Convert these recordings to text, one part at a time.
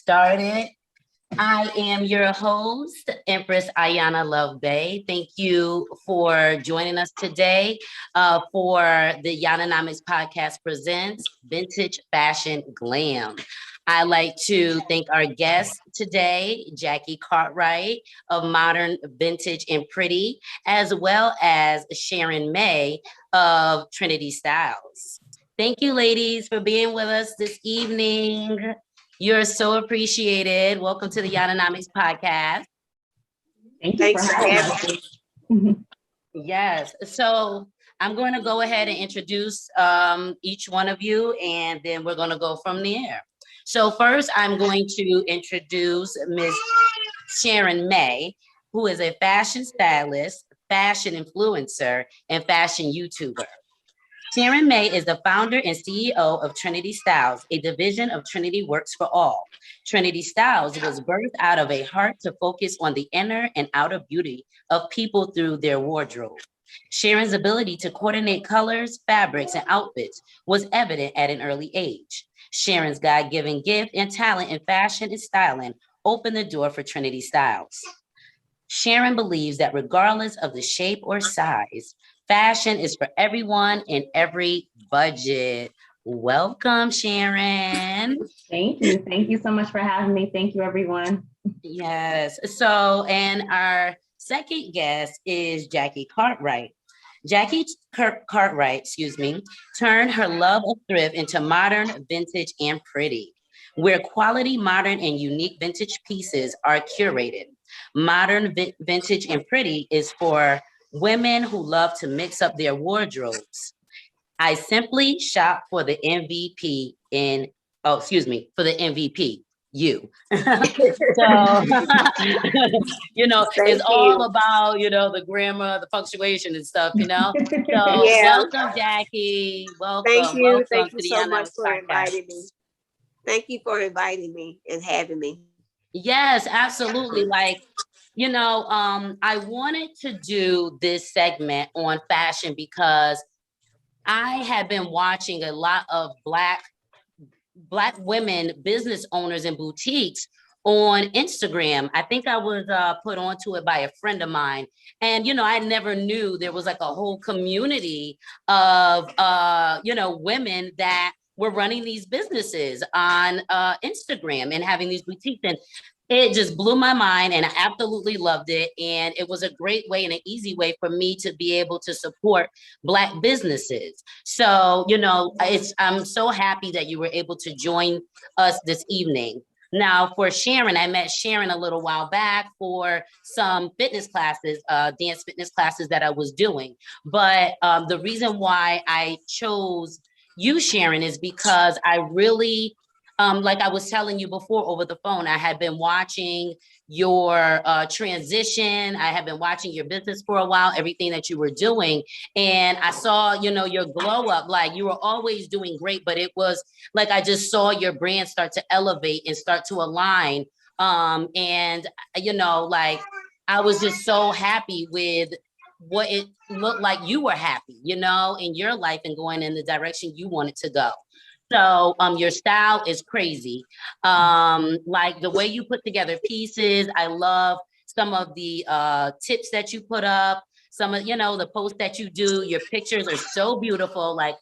started. I am your host, Empress Ayana Love Bay. Thank you for joining us today for the Yananomics Podcast presents Vintage Fashion Glam. I'd like to thank our guest today, Jackie Cartwright of Modern Vintage and Pretty, as well as Sharon May of Trinity Styles. Thank you, ladies, for being with us this evening. You're so appreciated. Welcome to the Yananomics Podcast. Thanks for having us. Yes. So I'm going to go ahead and introduce each one of you, and then we're going to go from there. So first, I'm going to introduce Ms. Sharon May, who is a fashion stylist, fashion influencer, and fashion YouTuber. Sharon May is the founder and CEO of Trinity Styles, a division of Trinity Works for All. Trinity Styles was birthed out of a heart to focus on the inner and outer beauty of people through their wardrobe. Sharon's ability to coordinate colors, fabrics, and outfits was evident at an early age. Sharon's God-given gift and talent in fashion and styling opened the door for Trinity Styles. Sharon believes that regardless of the shape or size, fashion is for everyone in every budget. Welcome, Sharon. Thank you. Thank you so much for having me. Thank you, everyone. Yes. So, and our second guest is Jackie Cartwright. Jackie Cartwright, turned her love of thrift into modern, vintage, and pretty, where quality, modern, and unique vintage pieces are curated. Modern, vintage, and pretty is for women who love to mix up their wardrobes. I simply shop for the MVP for the MVP, you. So, it's all about, the grammar, the punctuation and stuff, So welcome, Jackie. Welcome. Thank you. Welcome Thank you to the so much for podcast. inviting me. Thank you for inviting me and having me. Yes, absolutely. I wanted to do this segment on fashion because I have been watching a lot of Black women business owners and boutiques on Instagram. I think I was put onto it by a friend of mine. And, I never knew there was like a whole community of, women that were running these businesses on Instagram and having these boutiques. And it just blew my mind and I absolutely loved it. And it was a great way and an easy way for me to be able to support Black businesses. So, I'm so happy that you were able to join us this evening. Now for Sharon, I met Sharon a little while back for some fitness classes, dance fitness classes that I was doing. But the reason why I chose you, Sharon, is because I really, like I was telling you before over the phone, I had been watching your transition. I had been watching your business for a while, everything that you were doing. And I saw, your glow up, like you were always doing great, but it was like, I just saw your brand start to elevate and start to align. And I was just so happy with what it looked like you were happy, in your life and going in the direction you wanted to go. So your style is crazy. Like the way you put together pieces. I love some of the tips that you put up, some of, the posts that you do. Your pictures are so beautiful, like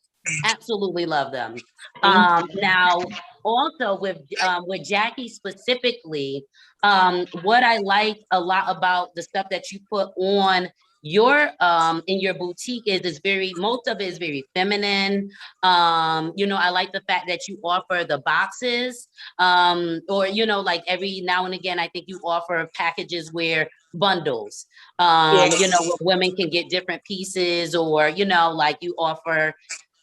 absolutely love them. Now, also with Jackie specifically, what I like a lot about the stuff that you put on your in your boutique is most of it is very feminine. I like the fact that you offer the boxes, or like every now and again, I think you offer packages where bundles, Yes. where women can get different pieces, or like you offer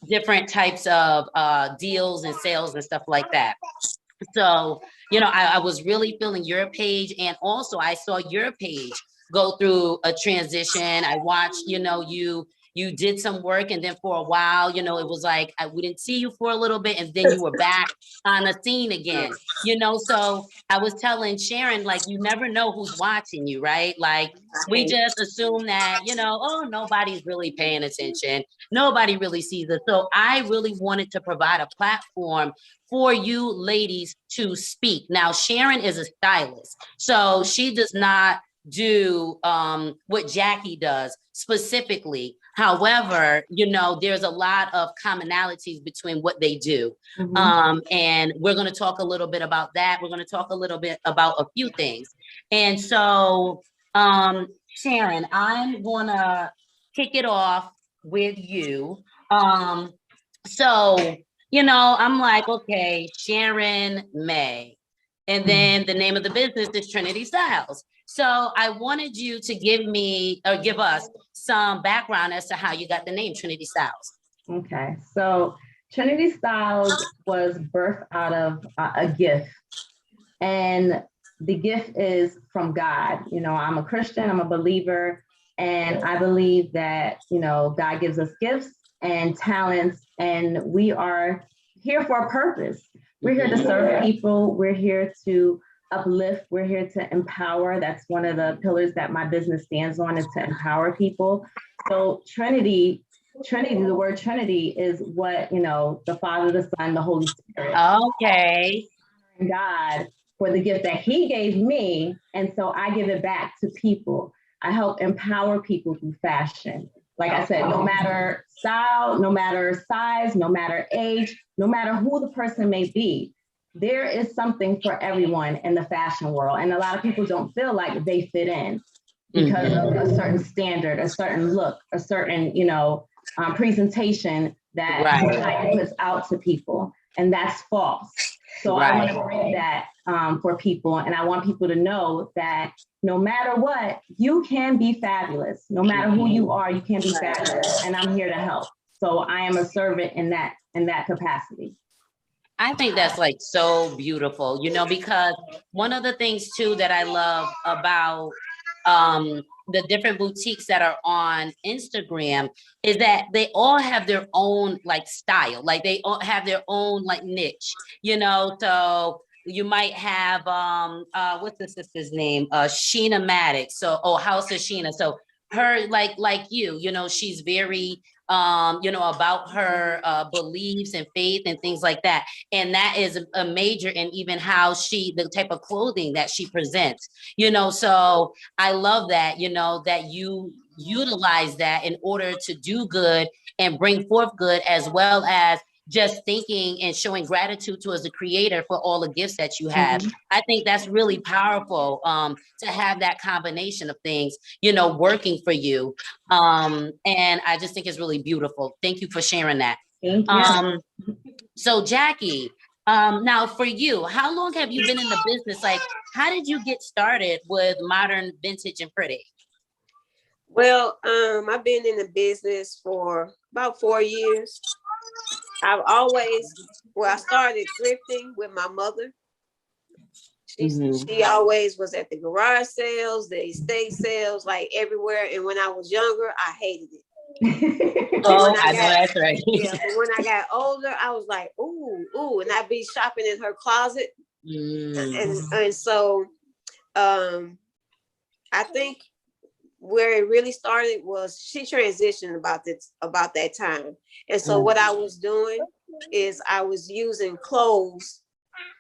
different types of deals and sales and stuff like that. So, I was really feeling your page, and also I saw your page go through a transition. I watched, you you did some work, and then for a while, you know, it was like we didn't see you for a little bit, and then you were back on the scene again, you know. So I was telling Sharon, like, you never know who's watching you, right? Like, we just assume that, you know, oh, nobody's really paying attention, nobody really sees us. So I really wanted to provide a platform for you ladies to speak. Now, Sharon is a stylist, so she does not do what Jackie does specifically. However, you know, there's a lot of commonalities between what they do. And we're going to talk a little bit about that. We're going to talk a little bit about a few things. And so, Sharon, I'm going to kick it off with you. So, you know, I'm like, okay, Sharon May. And then the name of the business is Trinity Styles. So I wanted you to give me or give us some background as to how you got the name Trinity Styles. Okay, so Trinity Styles was birthed out of a gift. And the gift is from God. You know, I'm a Christian, I'm a believer, and I believe that, you know, God gives us gifts and talents, and we are here for a purpose. We're here to serve people. We're here to uplift. We're here to empower. That's one of the pillars that my business stands on, is to empower people. So Trinity, the word Trinity is what, you know, the Father, the Son, the Holy Spirit. Okay. God for the gift that he gave me. And so I give it back to people. I help empower people through fashion. Like I said, no matter style, no matter size, no matter age, no matter who the person may be, there is something for everyone in the fashion world. And a lot of people don't feel like they fit in because of a certain standard, a certain look, a certain, you know, presentation that society puts out to people. And that's false. So I want to bring that for people. And I want people to know that no matter what, you can be fabulous. No matter who you are, you can be fabulous. And I'm here to help. So I am a servant in that capacity. I think that's like so beautiful, you know, because one of the things too that I love about the different boutiques that are on Instagram is that they all have their own like style, like they all have their own like niche, you know. So you might have what's the sister's name? Sheena Maddox. So House of Sheena. So her like you know, she's very you know, about her beliefs and faith and things like that. And that is a major in even how the type of clothing that she presents, you know. So I love that, you know, that you utilize that in order to do good and bring forth good, as well as just thinking and showing gratitude towards the creator for all the gifts that you have. I think that's really powerful to have that combination of things, you know, working for you. And I just think it's really beautiful. Thank you for sharing that. Thank you. So Jackie, now for you, how long have you been in the business? Like, how did you get started with modern, vintage, and pretty? Well, I've been in the business for about 4 years. I started thrifting with my mother. She always was at the garage sales, the estate sales, like everywhere. And when I was younger, I hated it. That's right. Yeah, but when I got older, I was like, ooh, and I'd be shopping in her closet. And so I think where it really started was she transitioned about that time. And so what I was doing is I was using clothes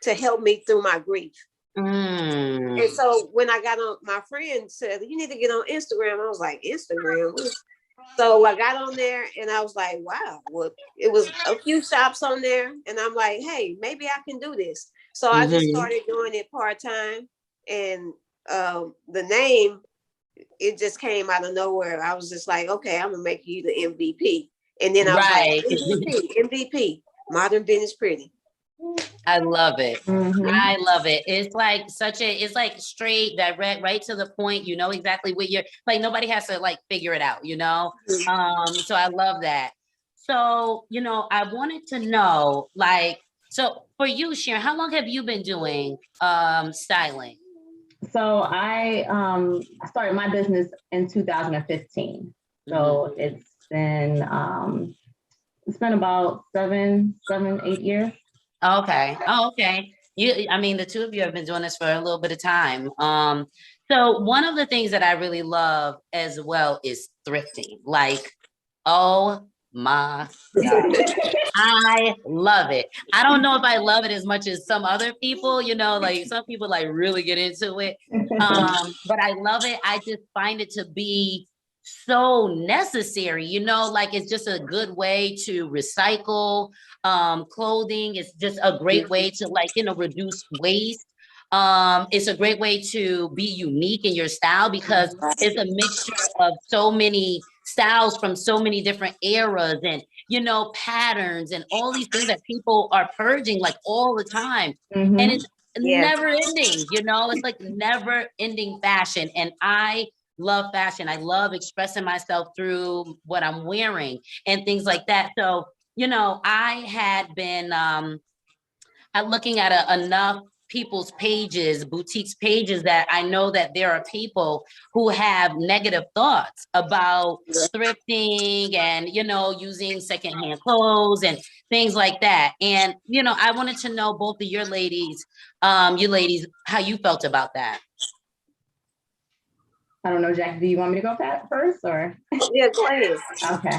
to help me through my grief. And so when I got on, my friend said, you need to get on Instagram. I was like, Instagram? So I got on there and I was like, wow, well, it was a few shops on there. And I'm like, hey, maybe I can do this. So I just started doing it part-time. And the name, it just came out of nowhere. I was just like, okay, I'm gonna make you the MVP. And then I was like, MVP, Modern Vintage Pretty. I love it. I love it. It's like it's like straight, direct, right to the point. You know exactly what you're like. Nobody has to like figure it out, you know? So I love that. So, you know, I wanted to know, like, so for you, Sharon, how long have you been doing styling? So I started my business in 2015. So it's It's been about 8 years. Okay. Oh, okay. I mean, the two of you have been doing this for a little bit of time. So one of the things that I really love as well is thrifting. Like, oh my God. I love it. I don't know if I love it as much as some other people, like some people like really get into it. But I love it. I just find it to be so necessary, like it's just a good way to recycle clothing. It's just a great way to reduce waste. It's a great way to be unique in your style because it's a mixture of so many styles from so many different eras and patterns and all these things that people are purging like all the time. Mm-hmm. And it's never ending, it's like never ending fashion. And I love fashion. I love expressing myself through what I'm wearing and things like that. So, I had been looking at enough people's pages, boutiques pages, that I know that there are people who have negative thoughts about thrifting and, using secondhand clothes and things like that. And, I wanted to know both of you ladies, how you felt about that. I don't know, Jackie, do you want me to go first or? Yeah, go ahead. Okay.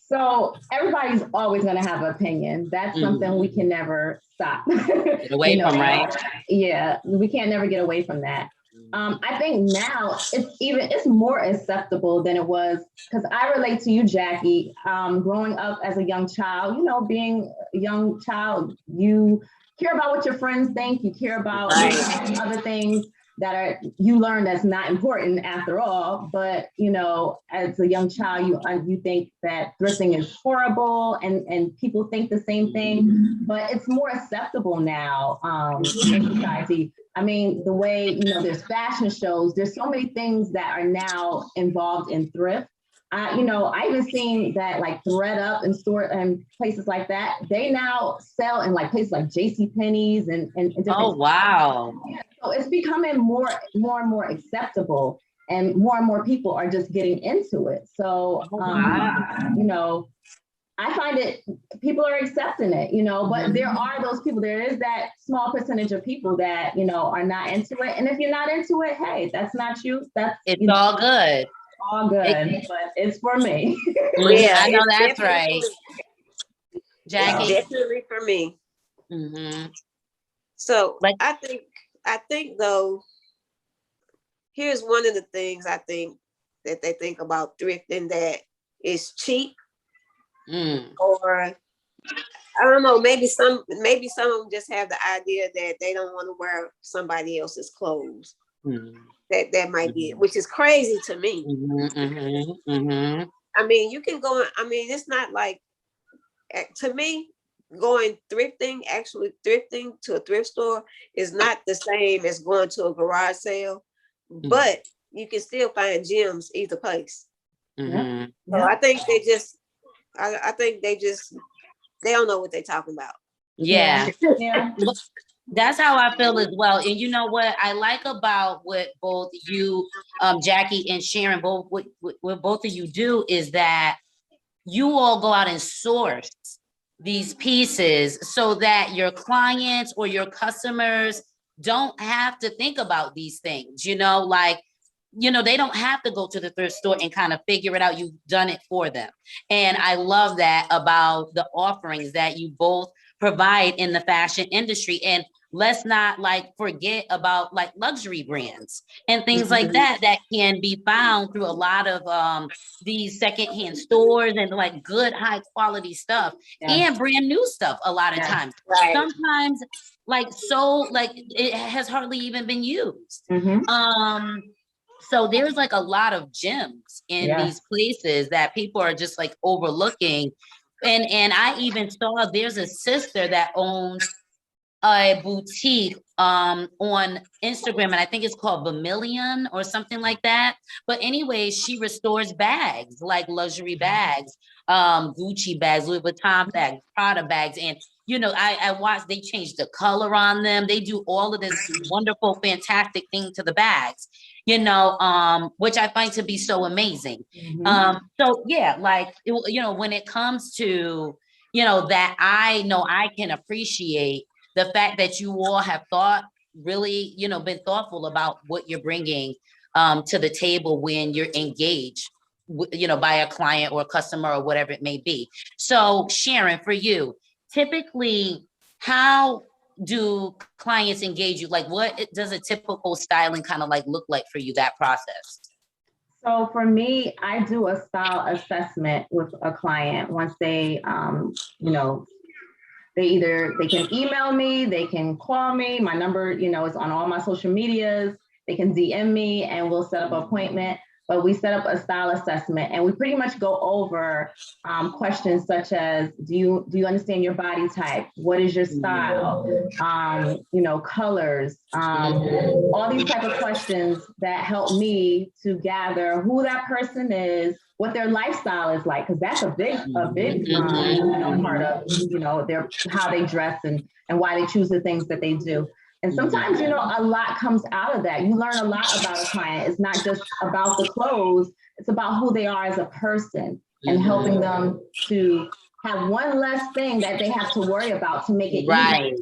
So everybody's always going to have an opinion. That's something we can never stop. Get away from, right? Yeah, we can't never get away from that. I think now it's more acceptable than it was, because I relate to you, Jackie. Growing up as a young child, being a young child, you care about what your friends think, you care about other things that you learn that's not important after all. But, as a young child, you think that thrifting is horrible and people think the same thing, but it's more acceptable now in society. I mean, the way, there's fashion shows, there's so many things that are now involved in thrift. I even seen that like ThredUp and store and places like that, they now sell in like places like JCPenney's and different. Oh, wow. Yeah, so it's becoming more and more acceptable, and more people are just getting into it. So, I find people are accepting it, but there are those people, there is that small percentage of people that, are not into it. And if you're not into it, hey, that's not you. It's all good. All good, but it's for me. Yeah, I know that's right. Jackie? Definitely for me. Mm-hmm. So I think though, here's one of the things I think that they think about thrifting, that is cheap. Or I don't know, maybe some of them just have the idea that they don't want to wear somebody else's clothes. That might be it, which is crazy to me. I mean, you can go, it's not like, to me, actually thrifting to a thrift store is not the same as going to a garage sale, but you can still find gems either place. So I think they don't know what they're talking about. Yeah. That's how I feel as well. And you know what I like about what both you, Jackie and Sharon, what both of you do is that you all go out and source these pieces so that your clients or your customers don't have to think about these things, they don't have to go to the thrift store and kind of figure it out. You've done it for them. And I love that about the offerings that you both provide in the fashion industry. And let's not forget about luxury brands and things like that can be found through a lot of these secondhand stores and good high quality stuff and brand new stuff a lot of times. Sometimes it has hardly even been used. So there's a lot of gems in these places that people are just overlooking. And I even saw there's a sister that owns a boutique on Instagram, and I think it's called Vermilion or something like that. But anyway, she restores bags, like luxury bags, Gucci bags, Louis Vuitton bags, Prada bags. And, I watched, they changed the color on them. They do all of this wonderful, fantastic thing to the bags. which I find to be so amazing. So yeah, like, when it comes to, that I know I can appreciate the fact that you all have really, been thoughtful about what you're bringing to the table when you're engaged, by a client or a customer or whatever it may be. So Sharon, for you, typically, how do clients engage you? Like, what does a typical styling kind of like look like for you, that process? So for me, I do a style assessment with a client once they, they can email me, they can call me. My number, is on all my social medias. They can DM me and we'll set up an appointment. But we set up a style assessment and we pretty much go over questions such as, do you understand your body type? What is your style? Colors, all these type of questions that help me to gather who that person is, what their lifestyle is like, because that's a big part of, how they dress and why they choose the things that they do. And sometimes, a lot comes out of that. You learn a lot about a client. It's not just about the clothes. It's about who they are as a person and helping them to have one less thing that they have to worry about to make it easier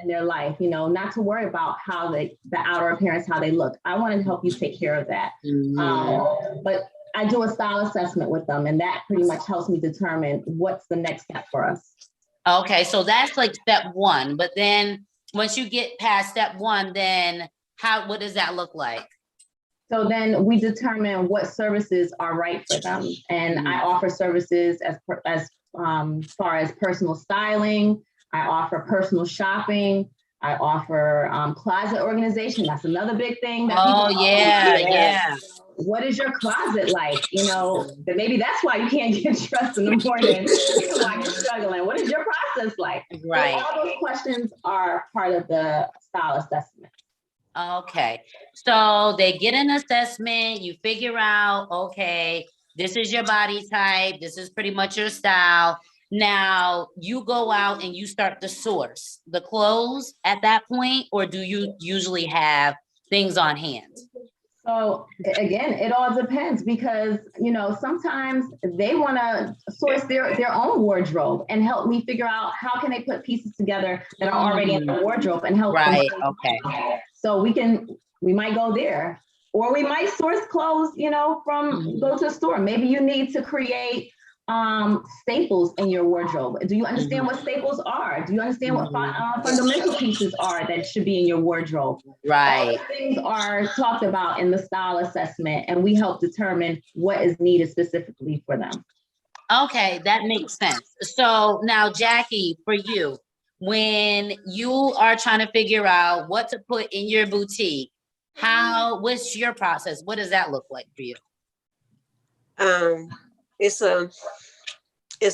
in their life, not to worry about how the outer appearance, how they look. I want to help you take care of that. But I do a style assessment with them, and that pretty much helps me determine what's the next step for us. Okay, so that's like step one, but then once you get past step one, then what does that look like? So then we determine what services are right for them. And I offer services as far as personal styling. I offer personal shopping. I offer closet organization. That's another big thing. Yeah. What is your closet like? That maybe that's why you can't get dressed in the morning, why you're struggling. What is your process like? Right. So all those questions are part of the style assessment. Okay. So they get an assessment, you figure out, okay, this is your body type, this is pretty much your style. Now you go out and you start to source the clothes at that point, or do you usually have things on hand? So again, it all depends because, sometimes they want to source their own wardrobe and help me figure out how can they put pieces together that are already in the wardrobe and help them. Okay. So we might go there, or we might source clothes, go to a store. Maybe you need to create staples in your wardrobe. Do you understand what staples are? Do you understand what fundamental pieces are that should be in your wardrobe? Right. All these things are talked about in the style assessment, and we help determine what is needed specifically for them. Okay, that makes sense. So now, Jackie, for you, when you are trying to figure out what to put in your boutique, what's your process? What does that look like for you? It's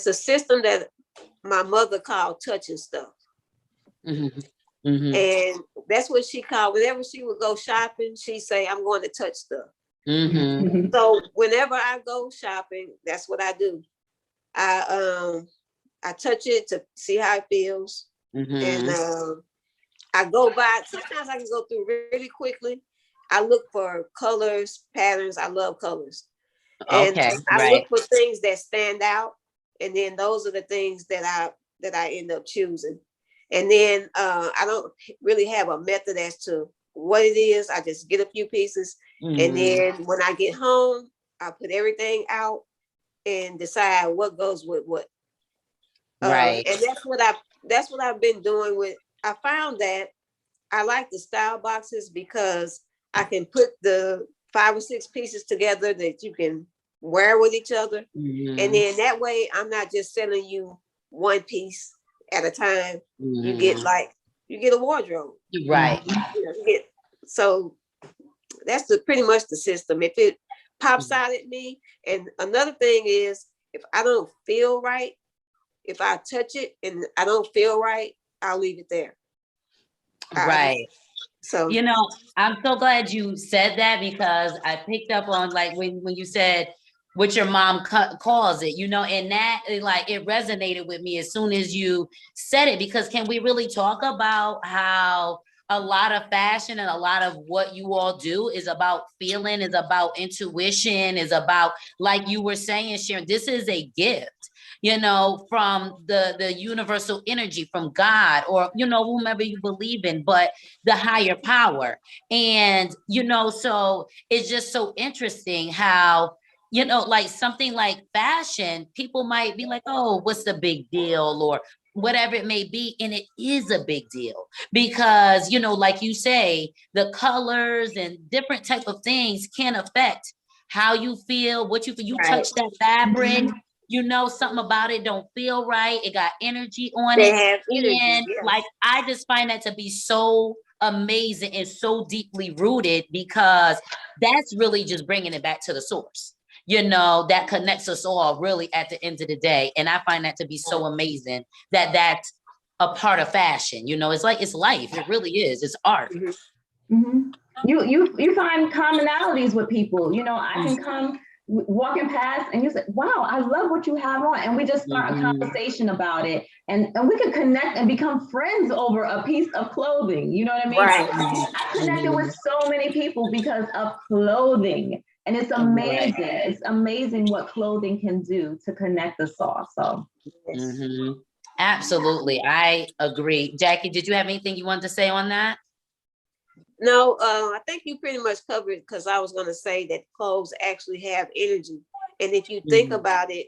a system that my mother called touching stuff. And that's what she called, whenever she would go shopping, she'd say, I'm going to touch stuff. So whenever I go shopping, that's what I do. I touch it to see how it feels. And I go by, sometimes I can go through really quickly. I look for colors, patterns. I love colors. And I look for things that stand out. And then those are the things that I end up choosing. And then I don't really have a method as to what it is. I just get a few pieces. And then when I get home, I put everything out and decide what goes with what. And that's what I've been doing with. I found that I like the style boxes because I can put the 5 or 6 pieces together that you can wear with each other. And then that way I'm not just selling you one piece at a time. You get a wardrobe. Right. So that's pretty much the system. If it pops out at me, and another thing is if I don't feel right, if I touch it and I don't feel right, I'll leave it there. Right. So, I'm so glad you said that, because I picked up on like when you said what your mom calls it, and that it resonated with me as soon as you said it, because can we really talk about how a lot of fashion and a lot of what you all do is about feeling, is about intuition, is about, like you were saying, Sharon, this is a gift, you know, from the universal energy, from God, or, you know, whomever you believe in, but the higher power. And, you know, so it's just so interesting how, you know, like something like fashion, people might be like, oh, what's the big deal, or whatever it may be. And it is a big deal because, you know, like you say, the colors and different type of things can affect how you feel, what you feel. You Right. touch that fabric, you know, something about it don't feel right. It got energy on They it. have energy, And yes. like, I just find that to be so amazing and so deeply rooted, because that's really just bringing it back to the source, you know, that connects us all really at the end of the day. And I find that to be so amazing that that's a part of fashion. You know, it's like, it's life. It really is. It's art. Mm-hmm. You find commonalities with people. You know, I can come walking past and you say, wow, I love what you have on. And we just start a conversation about it. And we can connect and become friends over a piece of clothing. You know what I mean? Right. I connected with so many people because of clothing. And it's amazing. Right. It's amazing what clothing can do to connect us all. So absolutely. I agree. Jackie, did you have anything you wanted to say on that? No, I think you pretty much covered it, because I was going to say that clothes actually have energy. And if you think about it,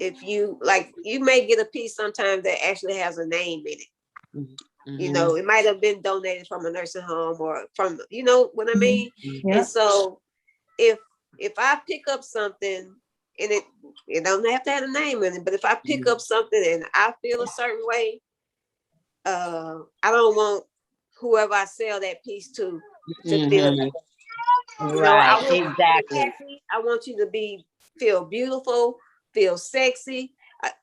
if you like, you may get a piece sometimes that actually has a name in it. You know, it might have been donated from a nursing home or from, you know what I mean? And so if I pick up something and it don't have to have a name in it, but if I pick up something and I feel a certain way, I don't want whoever I sell that piece to feel that. You know, I want you to be happy. I want you to feel beautiful, feel sexy,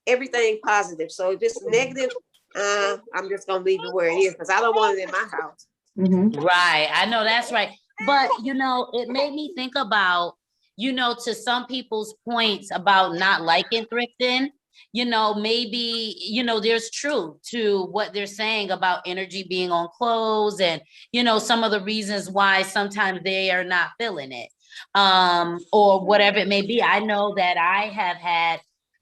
everything positive. So if it's negative, I'm just gonna leave it where it is, because I don't want it in my house. Right. I know that's right. But, you know, it made me think about, you know, to some people's points about not liking thrifting, you know, maybe, you know, there's truth to what they're saying about energy being on clothes and, you know, some of the reasons why sometimes they are not feeling it, or whatever it may be. I know that I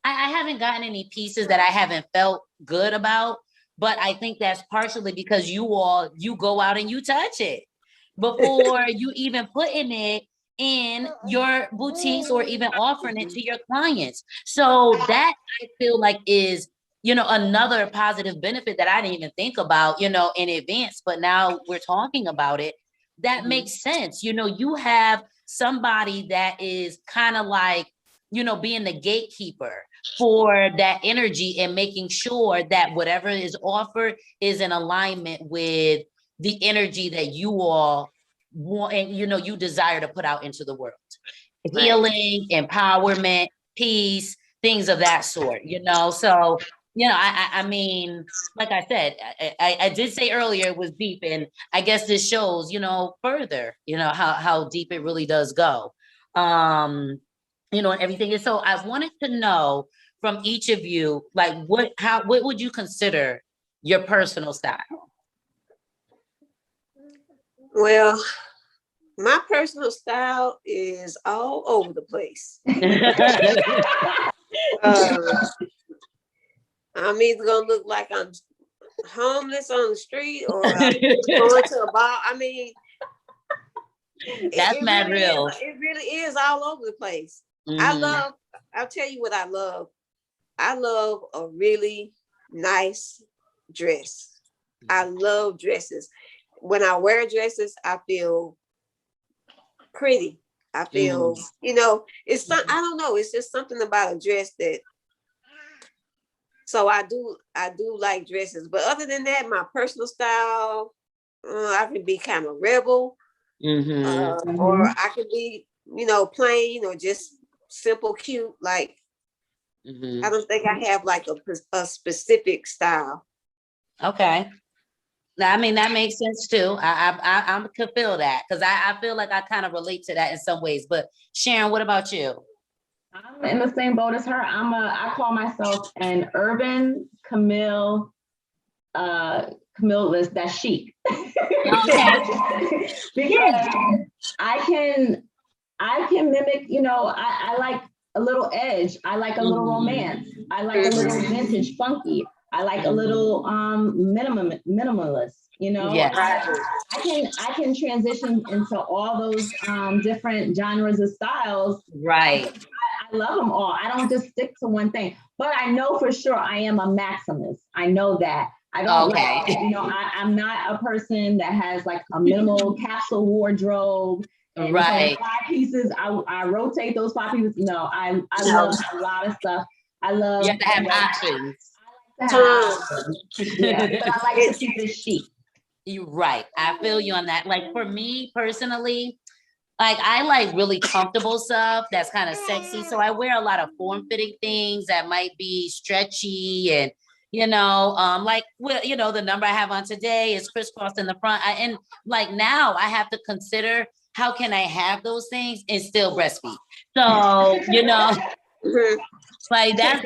haven't gotten any pieces that I haven't felt good about, but I think that's partially because you go out and you touch it before you even putting it in your boutiques or even offering it to your clients. So that, I feel like, is, you know, another positive benefit that I didn't even think about, you know, in advance, but now we're talking about it. That makes sense. You know, you have somebody that is kind of like, you know, being the gatekeeper for that energy and making sure that whatever is offered is in alignment with the energy that you all want and, you know, you desire to put out into the world. Healing, empowerment, peace, things of that sort, you know. So, you know, I mean, like I said, I did say earlier it was deep, and I guess this shows, you know, further, you know, how deep it really does go. You know, and everything. And so I wanted to know from each of you, like, what would you consider your personal style? Well, my personal style is all over the place. I'm either gonna look like I'm homeless on the street or I'm going to a bar. I mean, that's mad really real. It really is all over the place. I'll tell you what I love. I love a really nice dress. I love dresses. When I wear dresses, I feel pretty. I feel, you know, I don't know, it's just something about a dress that, so I do like dresses. But other than that, my personal style, I can be kind of rebel, or I can be, you know, plain or just simple, cute. Like, I don't think I have like a specific style. Okay. I mean, that makes sense too. I could feel that, because I feel like I kind of relate to that in some ways. But Sharon, what about you? I'm in the same boat as her. I call myself an urban Camille Camille list, that's chic. Okay. Because I can mimic, I like a little edge. I like a little romance. I like a little vintage funky. I like a little minimalist, Yes. I can transition into all those different genres of styles. Right. I love them all. I don't just stick to one thing, but I know for sure I am a maximalist. I know that. I don't I'm not a person that has like a minimal capsule wardrobe. And right. 5 pieces, I rotate those 5 pieces. No, I love a lot of stuff. I love. You have to have options. Yeah, but I like to keep it chic. You're right. I feel you on that. Like for me personally, like I like really comfortable stuff that's kind of sexy. So I wear a lot of form-fitting things that might be stretchy and like the number I have on today is crisscrossed in the front. And like now I have to consider how can I have those things and still breastfeed. So like that's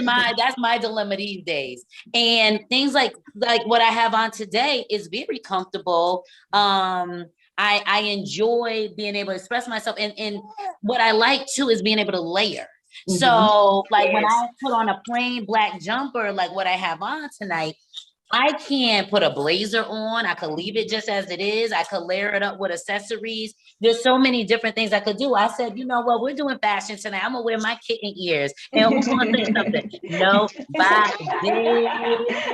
my dilemma these days. And things like what I have on today is very comfortable. I enjoy being able to express myself, and what I like too is being able to layer. Mm-hmm. So like when I put on a plain black jumper, like what I have on tonight, I can put a blazer on. I could leave it just as it is. I could layer it up with accessories. There's so many different things I could do. I said, we're doing fashion tonight. I'm gonna wear my kitten ears. And who's gonna say something? No, bye,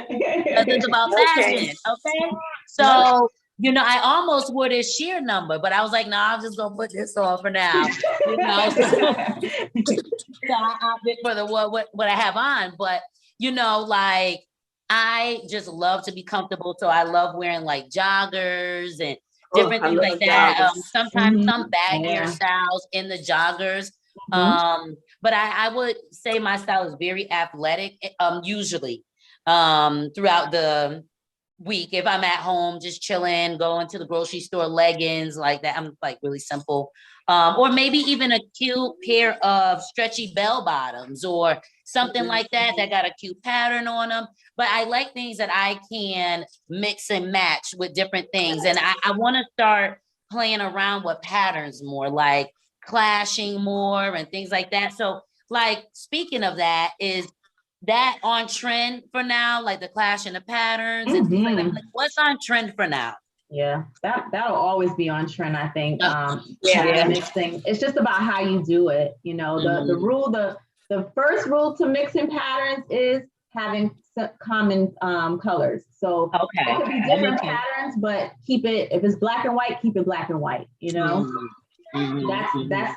because it's about fashion. Okay. So I almost wore this sheer number, but I was like, no, I'm just gonna put this on for now. So I opted for the what I have on, but like I just love to be comfortable. So I love wearing like joggers and different things like that. Sometimes some baggier styles in the joggers. But I would say my style is very athletic, usually throughout the week. If I'm at home, just chilling, going to the grocery store, leggings like that. I'm like really simple. Or maybe even a cute pair of stretchy bell bottoms or something like that got a cute pattern on them. But I like things that I can mix and match with different things. And I want to start playing around with patterns more, like clashing more and things like that. So like, speaking of that, is that on trend for now? Like the clash and the patterns and things like that? Like, what's on trend for now? Yeah, that'll always be on trend, I think. Mixing. It's just about how you do it. The first rule to mixing patterns is having common colors. So it could be different patterns, but keep it, if it's black and white, keep it black and white, That's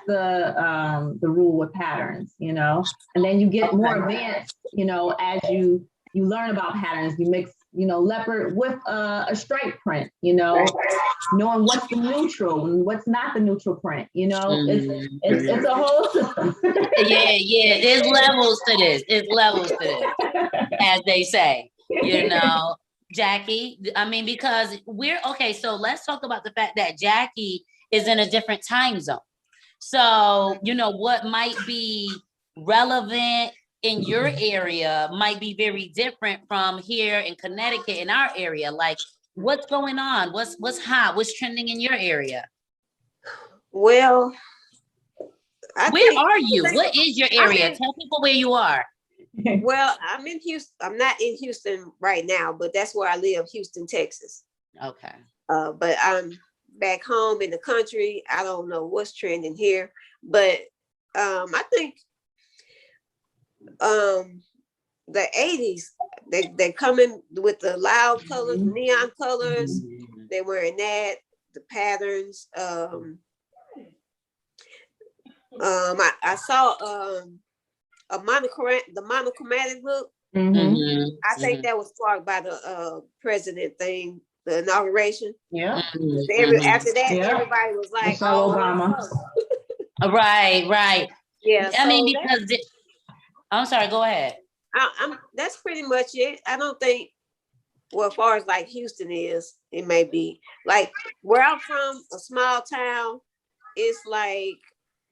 the rule with patterns, and then you get more advanced, as you learn about patterns. You mix, leopard with a stripe print, knowing what's the neutral and what's not the neutral print, it's a whole system. Yeah. There's levels to this. As they say, Jackie. I mean, because we're okay. So let's talk about the fact that Jackie is in a different time zone. So, what might be relevant in your area might be very different from here in Connecticut, in our area. Like, what's going on? What's hot? What's trending in your area? Well, where are you? What is your area? Tell people where you are. Well, I'm in Houston. I'm not in Houston right now, but that's where I live, Houston, Texas. Okay. But I'm back home in the country. I don't know what's trending here, but I think the 80s, they come in with the loud colors, neon colors. They're wearing that, the patterns. I saw the monochromatic look. I think that was sparked by the president thing, the inauguration. Yeah. After that, everybody was like, Obama. Right. Yeah. I mean, because I'm sorry, go ahead. That's pretty much it. I don't think, well, as far as like Houston is, it may be like where I'm from, a small town, it's like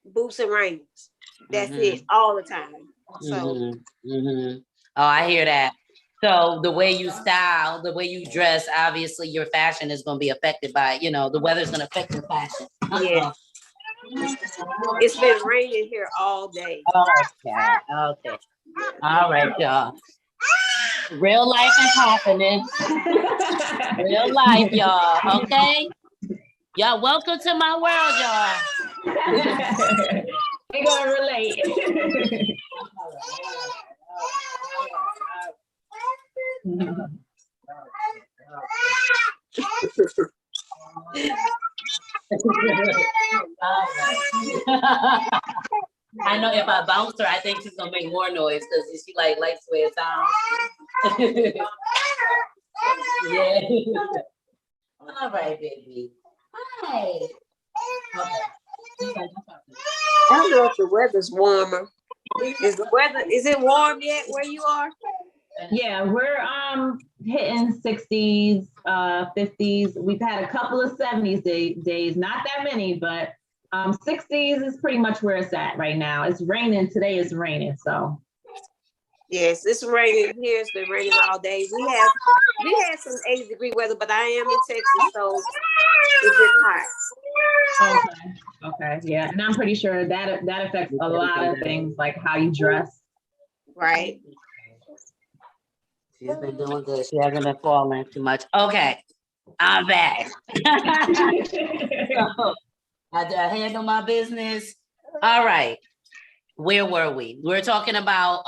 boots and rainbows. That's it all the time. So Oh, I hear that. So the way you style, the way you dress, obviously your fashion is going to be affected by, the weather's going to affect your fashion. Yeah. It's been raining here all day. Okay. All right, y'all. Real life is happening. Real life, y'all. Okay? Y'all, welcome to my world, y'all. We're gonna relate. I know if I bounce her, I think she's gonna make more noise because she likes the way it sounds. Yeah. All right, baby. Hi. Okay. I don't know if the weather's warmer. Is it warm yet where you are? Yeah, we're hitting 60s, 50s. We've had a couple of 70s days, not that many, but 60s is pretty much where it's at right now. It's raining. Today is raining, so. Yes, it's raining here. It's been raining all day. We had some 80-degree weather, but I am in Texas, so it's just hot. Okay, yeah, and I'm pretty sure that affects a lot of things, like how you dress. Right. She's been doing good. She hasn't been falling too much. Okay, I'm back. So, I handle my business. All right. Where were we? We were talking about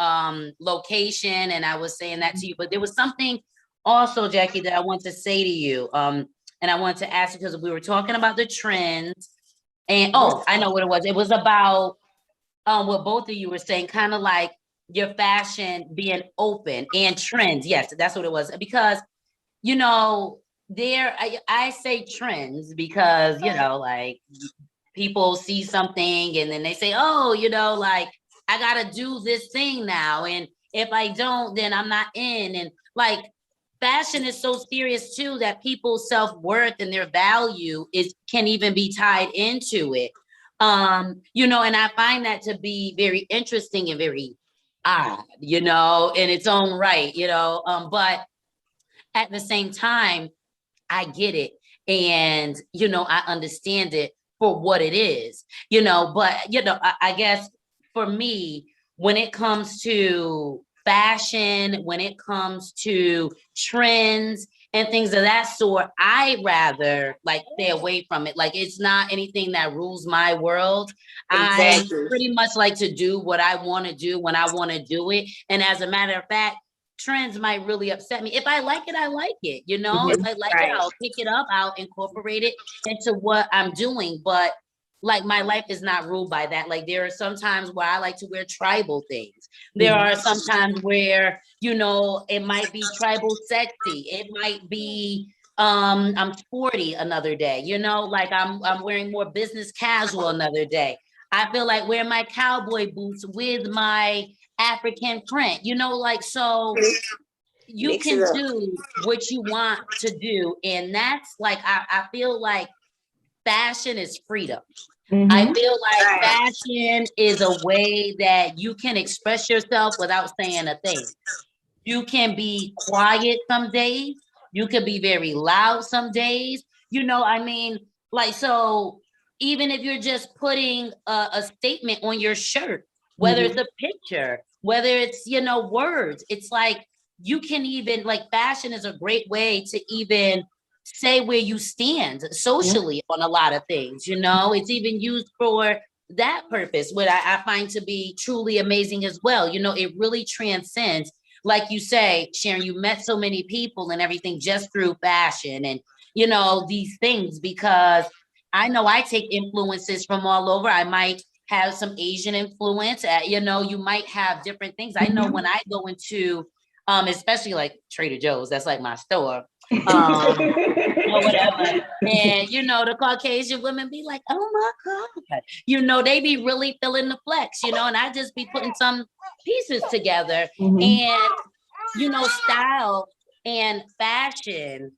location, and I was saying that to you, but there was something also, Jackie, that I want to say to you. And I want to ask you because we were talking about the trends. And I know what it was. It was about what both of you were saying, kind of like your fashion being open and trends. Yes, that's what it was. Because, I say trends because, like people see something and then they say, oh, I got to do this thing now. And if I don't, then I'm not in. And like fashion is so serious too, that people's self-worth and their value can even be tied into it. And I find that to be very interesting and very odd, in its own right, but at the same time, I get it. And, I understand it for what it is, but, I guess for me, when it comes to fashion, when it comes to trends and things of that sort, I rather stay away from it. Like it's not anything that rules my world. Exactly. I pretty much like to do what I want to do when I want to do it. And as a matter of fact, trends might really upset me. If I like it, I like it. If I like it, I'll pick it up, I'll incorporate it into what I'm doing. But my life is not ruled by that. Like there are some times where I like to wear tribal things. There are some times where, it might be tribal sexy. It might be I'm sporty another day, I'm wearing more business casual another day. I feel like wearing my cowboy boots with my African print, so you can do what you want to do. And that's I feel like fashion is freedom. I feel like fashion is a way that you can express yourself without saying a thing. You can be quiet some days. You can be very loud some days. So even if you're just putting a statement on your shirt, whether it's a picture, whether it's, words, it's like you can even fashion is a great way to even say where you stand socially on a lot of things. It's even used for that purpose, what I find to be truly amazing as well. It really transcends, like you say, Sharon, you met so many people and everything just through fashion and, these things, because I know I take influences from all over. I might have some Asian influence, you might have different things. I know when I go into, especially like Trader Joe's, that's like my store, or whatever. And, the Caucasian women be like, oh my God, they be really feeling the flex, and I just be putting some pieces together and, style and fashion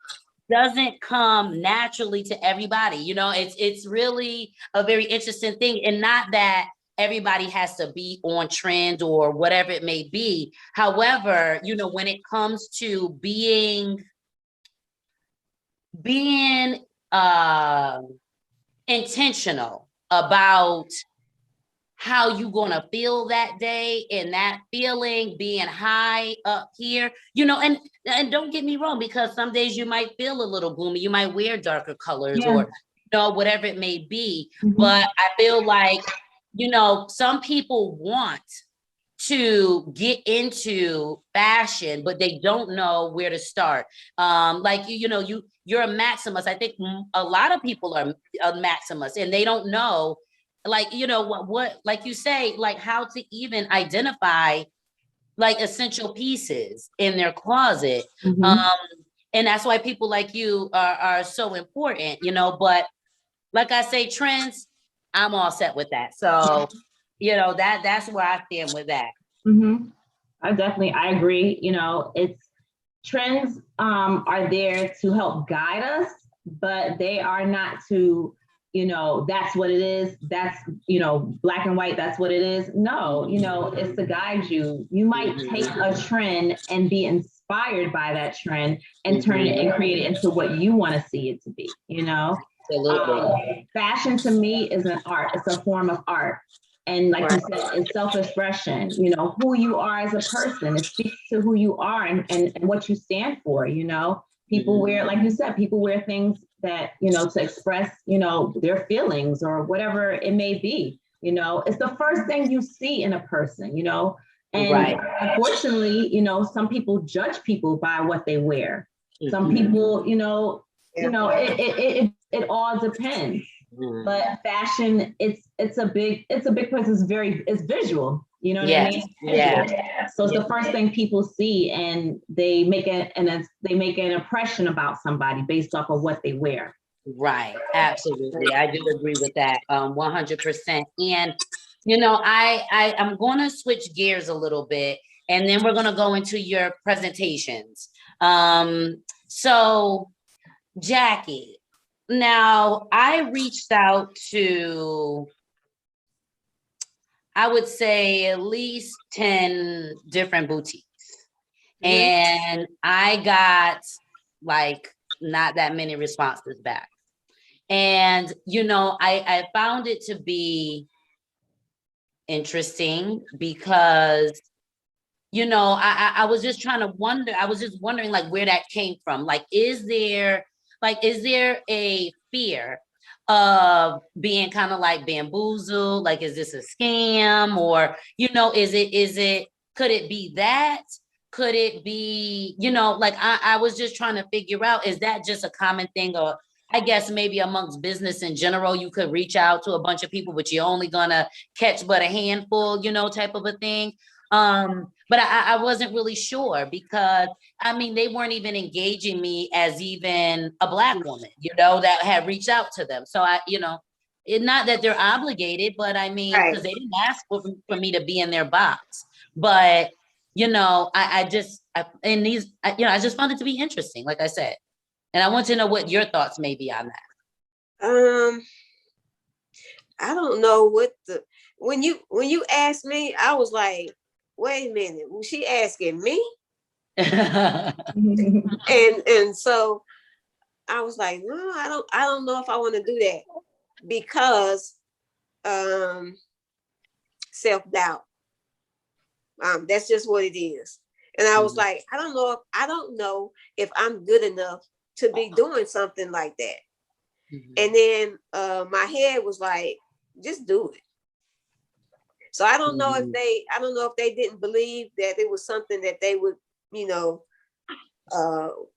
doesn't come naturally to everybody. It's really a very interesting thing. And not that everybody has to be on trend or whatever it may be. However, you know, when it comes to being intentional about how you gonna feel that day, and that feeling being high up here, you know, and don't get me wrong, because some days you might feel a little gloomy, you might wear darker colors or, you know, whatever it may be. But I feel like, you know, some people want to get into fashion, but they don't know where to start. Like, you know, you're a Maximus. I think a lot of people are a Maximus, and they don't know, like, you know, what, like you say, like how to even identify like essential pieces in their closet. And that's why people like you are so important, you know. But like I say, trends, I'm all set with that. So, you know, that's where I stand with that. I agree. You know, it's trends are there to help guide us, but they are not to, you know, that's what it is. That's, you know, black and white, that's what it is. No, you know, it's to guide you. You might take a trend and be inspired by that trend and turn it and create it into what you want to see it to be, you know? Absolutely. Fashion to me is an art. It's a form of art. And like you said, it's self-expression, you know, who you are as a person. It speaks to who you are and what you stand for, you know. People wear, like you said, people wear things that, you know, to express, you know, their feelings or whatever it may be. You know, it's the first thing you see in a person, you know. And unfortunately, you know, some people judge people by what they wear. Some people, you know, it all depends. But fashion, it's a big place. It's visual. You know what I mean? Yeah. So it's the first thing people see, and they make an impression about somebody based off of what they wear. Right. Absolutely. I do agree with that. 100%. And, you know, I'm going to switch gears a little bit, and then we're going to go into your presentations. So Jackie, now I reached out to, I would say, at least 10 different boutiques. And I got like not that many responses back. And, you know, I found it to be interesting because, you know, I was just trying to wonder, I was just wondering like where that came from. Like, is there a fear of being kind of like bamboozled? Like, is this a scam? Or, you know, could it be that? Could it be, you know, like I was just trying to figure out, is that just a common thing? Or I guess maybe amongst business in general, you could reach out to a bunch of people, but you're only gonna catch but a handful, you know, type of a thing. But I wasn't really sure because, I mean, they weren't even engaging me as even a Black woman, you know, that had reached out to them. So you know, not that they're obligated, but I mean, because they didn't ask for me to be in their box. But, you know, I just found it to be interesting, like I said. And I want to know what your thoughts may be on that. I don't know when you asked me, I was like, wait a minute, was she asking me? and so I was like, no, I don't know if I want to do that because self-doubt. That's just what it is. And I was like, I don't know if I'm good enough to be doing something like that. And then my head was like, just do it. So I don't know if they didn't believe that it was something that they would, you know,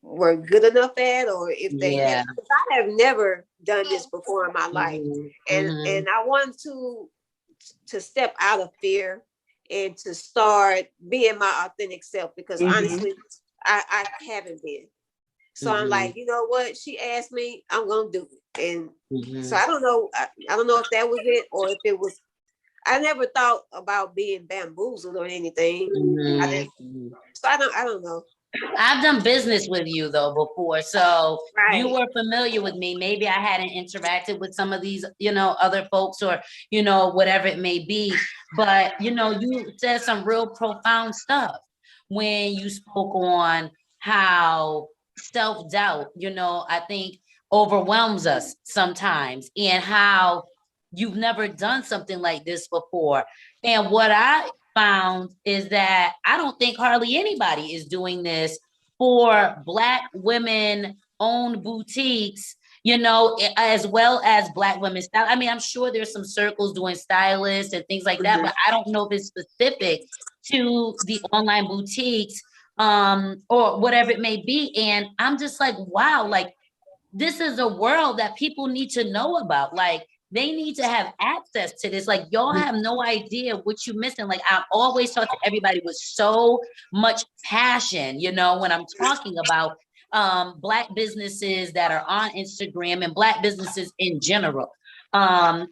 were good enough at, or if they had, because I have never done this before in my life. And I want to step out of fear and to start being my authentic self, because honestly, I haven't been. So I'm like, you know what? She asked me, I'm gonna do it. And so I don't know if that was it, or if it was. I never thought about being bamboozled or anything. So I don't know. I've done business with you though before, so you Right. were familiar with me. Maybe I hadn't interacted with some of these, other folks or, whatever it may be. But, you said some real profound stuff when you spoke on how self-doubt, I think overwhelms us sometimes, and how you've never done something like this before. And what I found is that I don't think hardly anybody is doing this for Black women owned boutiques, as well as Black women style. I mean, I'm sure there's some circles doing stylists and things like that, but I don't know if it's specific to the online boutiques, or whatever it may be. And I'm just like, wow, like this is a world that people need to know about. Like they need to have access to this. Like y'all have no idea what you're missing. Like I always talk to everybody with so much passion, when I'm talking about Black businesses that are on Instagram and Black businesses in general. And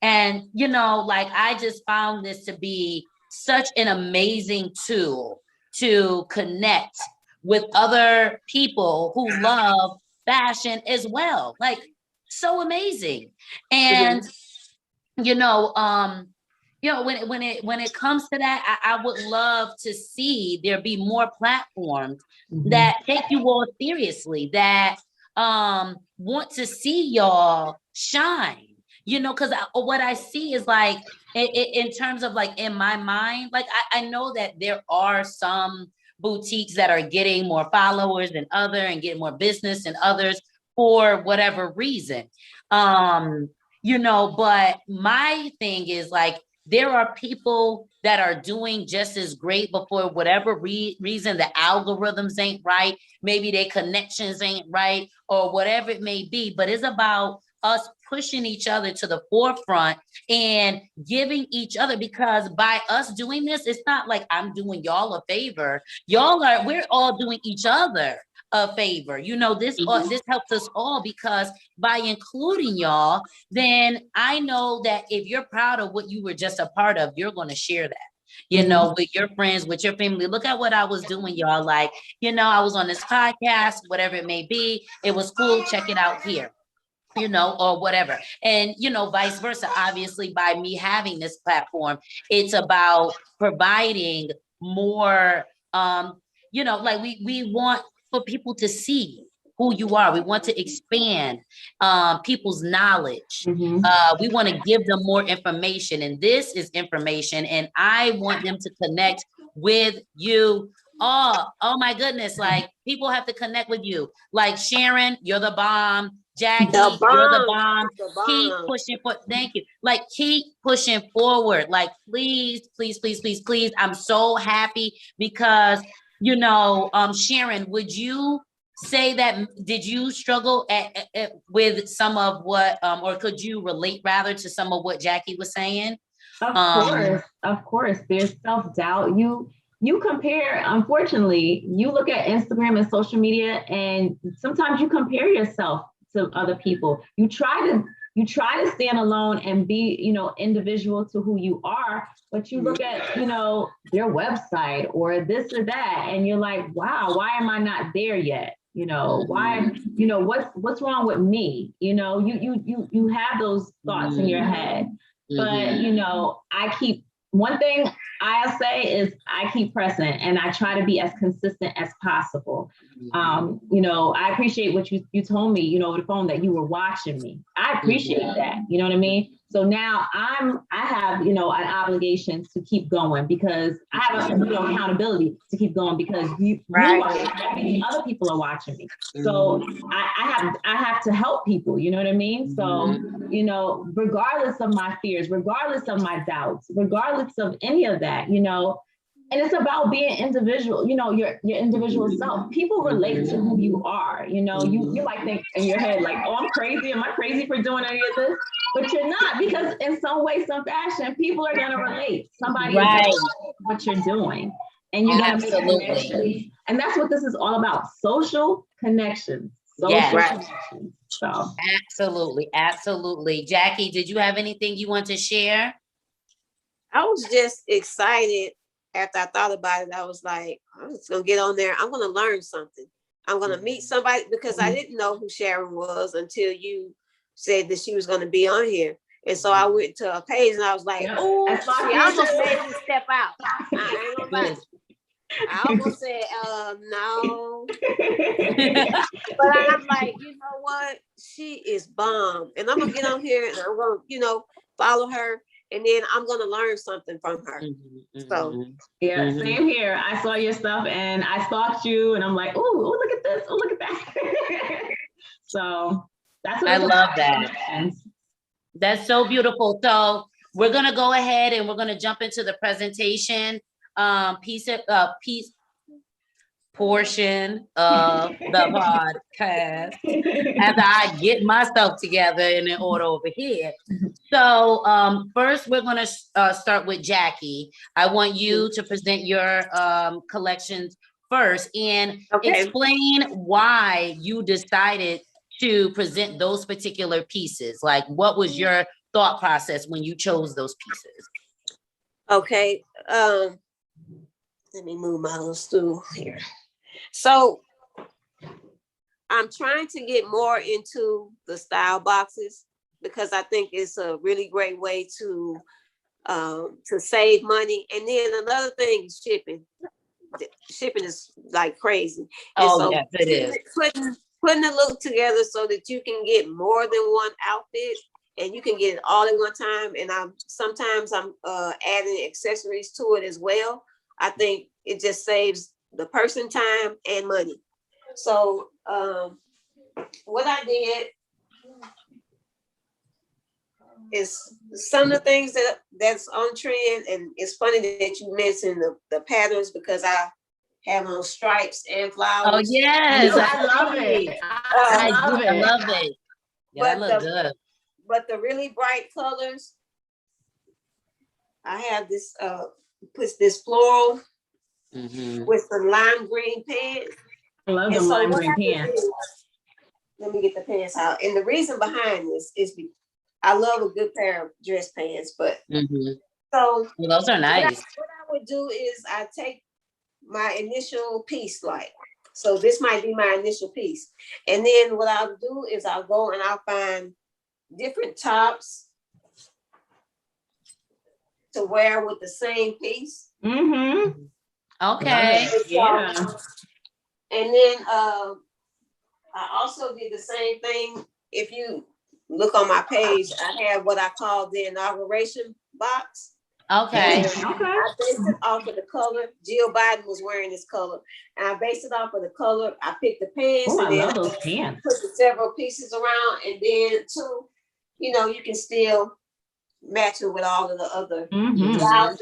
like I just found this to be such an amazing tool to connect with other people who love fashion as well. Like so amazing. And when it comes to that, I would love to see there be more platforms that take you all seriously, that want to see y'all shine. Because what I see is like in terms of like in my mind, like I know that there are some boutiques that are getting more followers than other and getting more business than others for whatever reason. But my thing is like there are people that are doing just as great, but for whatever reason, the algorithms ain't right, maybe their connections ain't right, or whatever it may be. But it's about us pushing each other to the forefront and giving each other, because by us doing this, it's not like I'm doing y'all a favor. We're all doing each other a favor. This helps us all, because by including y'all, then I know that if you're proud of what you were just a part of, you're going to share that. With your friends, with your family. Look at what I was doing, y'all. Like, I was on this podcast, whatever it may be. It was cool. Check it out here. Or whatever. And, vice versa. Obviously, by me having this platform, it's about providing more, like we want for people to see who you are. We want to expand people's knowledge. We want to give them more information. And this is information. And I want them to connect with you. Oh my goodness. Like people have to connect with you. Like Sharon, you're the bomb. Jackie, you're the bomb. Keep pushing for. Thank you. Like keep pushing forward. Like please, please, please, please, please. I'm so happy because Sharon, would you say that did you struggle with some of what, or could you relate rather to some of what Jackie was saying? Of course. There's self-doubt. You compare, unfortunately, you look at Instagram and social media, and sometimes you compare yourself to other people. You try to stand alone and be, individual to who you are, but you look at, their website or this or that, and you're like, wow, why am I not there yet? Why, what's wrong with me? You have those thoughts in your head, but, one thing I'll say is I keep pressing and I try to be as consistent as possible. I appreciate what you told me, over the phone, that you were watching me. I appreciate that. You know what I mean? So now I have, an obligation to keep going, because I have accountability to keep going, because you are watching me, other people are watching me. So I have to help people, you know what I mean? So, regardless of my fears, regardless of my doubts, regardless of any of that, and it's about being individual, your individual self. People relate to who you are. You might think in your head, like, oh, I'm crazy. Am I crazy for doing any of this? But you're not, because in some way, some fashion, people are going to relate. Somebody is going to relate what you're doing. And you're going to make connections. And that's what this is all about. Social connections. Connections. So. Absolutely. Absolutely. Jackie, did you have anything you want to share? I was just excited after I thought about it, I was like, I'm just gonna get on there. I'm gonna learn something. I'm gonna meet somebody, because I didn't know who Sharon was until you said that she was gonna be on here. And so I went to her page and I was like, oh, she almost made me step out. I ain't gonna lie. I almost said, no. But I'm like, you know what? She is bomb. And I'm gonna get on here and I'm gonna, follow her. And then I'm gonna learn something from her. So yeah, same here. I saw your stuff and I stalked you and I'm like, oh, look at this. Oh, look at that. So that's what I love that. That's so beautiful. So we're gonna go ahead and we're gonna jump into the presentation portion of the podcast as I get myself together in order over here. So first we're gonna start with Jackie. I want you to present your collections first and explain why you decided to present those particular pieces. Like, what was your thought process when you chose those pieces? Okay. Let me move my little stool here. So I'm trying to get more into the style boxes because I think it's a really great way to save money. And then another thing is shipping. Shipping is like crazy. And so yes, it is. Putting the look together so that you can get more than one outfit and you can get it all in one time. And sometimes I'm adding accessories to it as well. I think it just saves the person time and money. So what I did is some of the things that's on trend, and it's funny that you mentioned the patterns because I have on stripes and flowers. Oh yes, I love it. I love it. Yeah, that look good. But the really bright colors, I have this this floral with the lime green pants. I love the lime green pants. Let me get the pants out. And the reason behind this is I love a good pair of dress pants, but so those are nice. What I would do is I take my initial piece, so this might be my initial piece. And then what I'll do is I'll go and I'll find different tops to wear with the same piece. Okay. Yeah. And then I also did the same thing. If you look on my page, I have what I call the inauguration box. Okay. I based it off of the color. Jill Biden was wearing this color. And I based it off of the color. I picked the pants. I love those pants. Put the several pieces around. And then too, you can still match it with all of the other blouses.